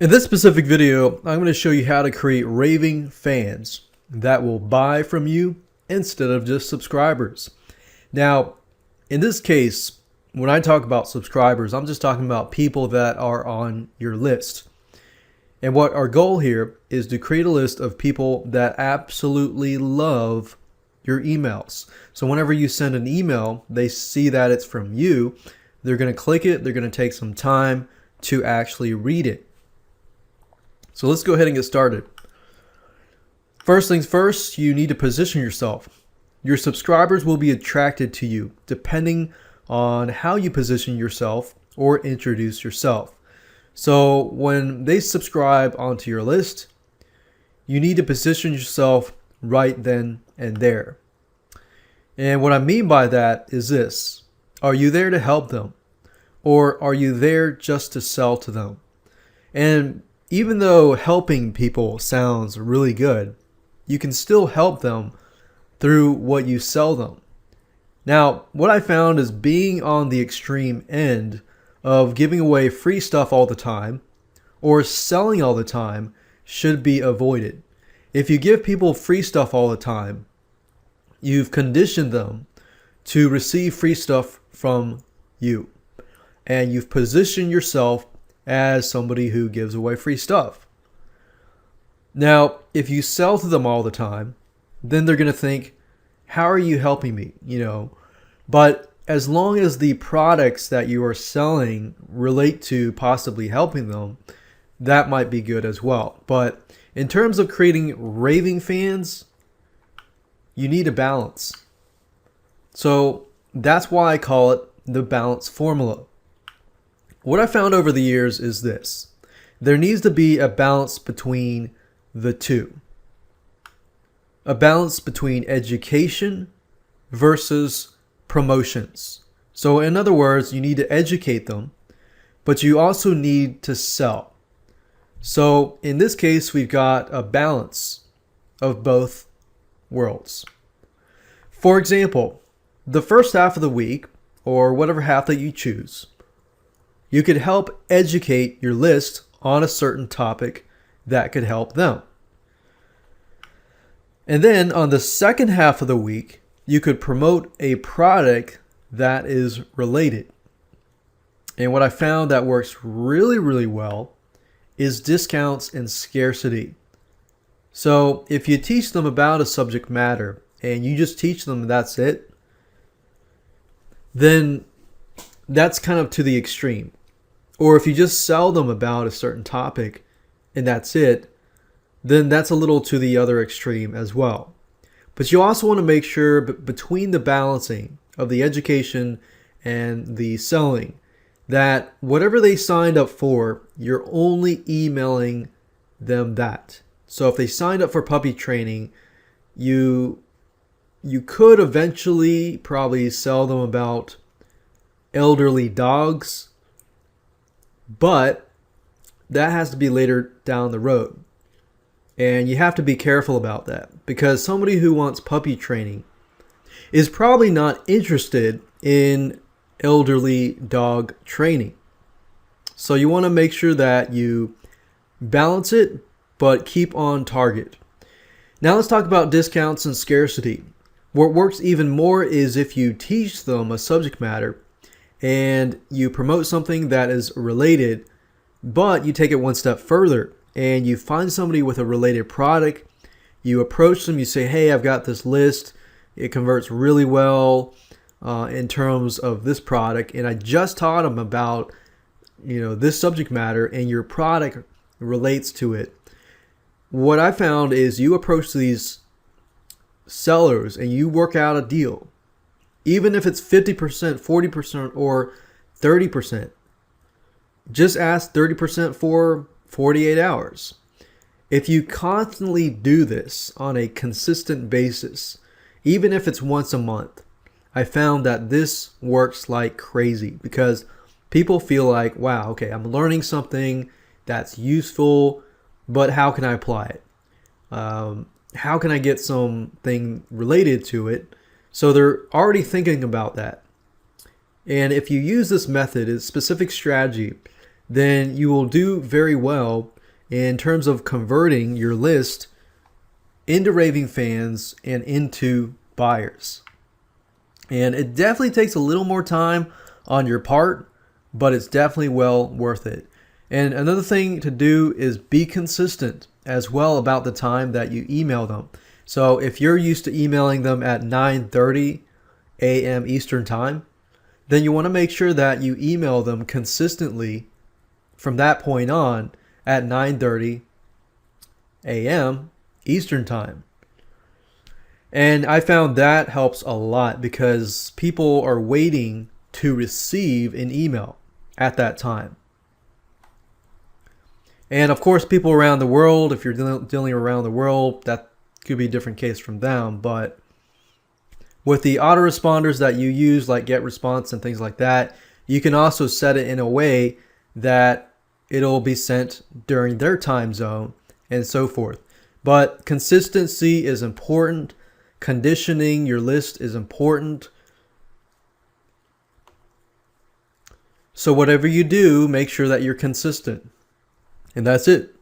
In this specific video, I'm going to show you how to create raving fans that will buy from you instead of just subscribers. Now, in this case, when I talk about subscribers, I'm just talking about people that are on your list. And what our goal here is to create a list of people that absolutely love your emails. So whenever you send an email, they see that it's from you. They're going to click it. They're going to take some time to actually read it. So let's go ahead and get started. First things first, you need to position yourself. Your subscribers will be attracted to you depending on how you position yourself or introduce yourself. So when they subscribe onto your list, you need to position yourself right then and there. And what I mean by that is this: are you there to help them, or are you there just to sell to them? And even though helping people sounds really good, you can still help them through what you sell them. Now, what I found is being on the extreme end of giving away free stuff all the time or selling all the time should be avoided. If you give people free stuff all the time, you've conditioned them to receive free stuff from you, and you've positioned yourself as somebody who gives away free stuff. Now, if you sell to them all the time, then they're going to think, how are you helping me? But as long as the products that you are selling relate to possibly helping them, that might be good as well. But in terms of creating raving fans, you need a balance. So that's why I call it the balance formula. What I found over the years is this: there needs to be a balance between the two. A balance between education versus promotions. So in other words, you need to educate them, but you also need to sell. So in this case, we've got a balance of both worlds. For example, the first half of the week, or whatever half that you choose, you could help educate your list on a certain topic that could help them. And then on the second half of the week, you could promote a product that is related. And what I found that works really, really well is discounts and scarcity. So if you teach them about a subject matter and you just teach them that's it, then that's kind of to the extreme. Or if you just sell them about a certain topic and that's it, then that's a little to the other extreme as well. But you also want to make sure between the balancing of the education and the selling, that whatever they signed up for, you're only emailing them that. So if they signed up for puppy training, you could eventually probably sell them about elderly dogs, but that has to be later down the road. And you have to be careful about that, because somebody who wants puppy training is probably not interested in elderly dog training. So you want to make sure that you balance it, but keep on target. Now let's talk about discounts and scarcity. What works even more is if you teach them a subject matter and you promote something that is related, but you take it one step further and you find somebody with a related product. You approach them, you say, hey, I've got this list. It converts really well in terms of this product, and I just taught them about this subject matter, and your product relates to it. What I found is you approach these sellers and you work out a deal, even if it's 50%, 40%, or 30%. Just ask 30% for 48 hours. If you constantly do this on a consistent basis, even if it's once a month, I found that this works like crazy, because people feel like, wow, okay, I'm learning something that's useful, but how can I apply it? How can I get something related to it? So they're already thinking about that. And if you use this method, it's a specific strategy then you will do very well in terms of converting your list into raving fans and into buyers. And it definitely takes a little more time on your part, but it's definitely well worth it. And another thing to do is be consistent as well about the time that you email them. So if you're used to emailing them at 9:30 a.m. Eastern time, then you want to make sure that you email them consistently from that point on at 9:30 a.m. Eastern time. And I found that helps a lot because people are waiting to receive an email at that time. And of course, people around the world, if you're dealing around the world, that could be a different case from them. But with the autoresponders that you use, like GetResponse and things like that, you can also set it in a way that it'll be sent during their time zone and so forth. But consistency is important. Conditioning your list is important. So whatever you do, make sure that you're consistent. And that's it.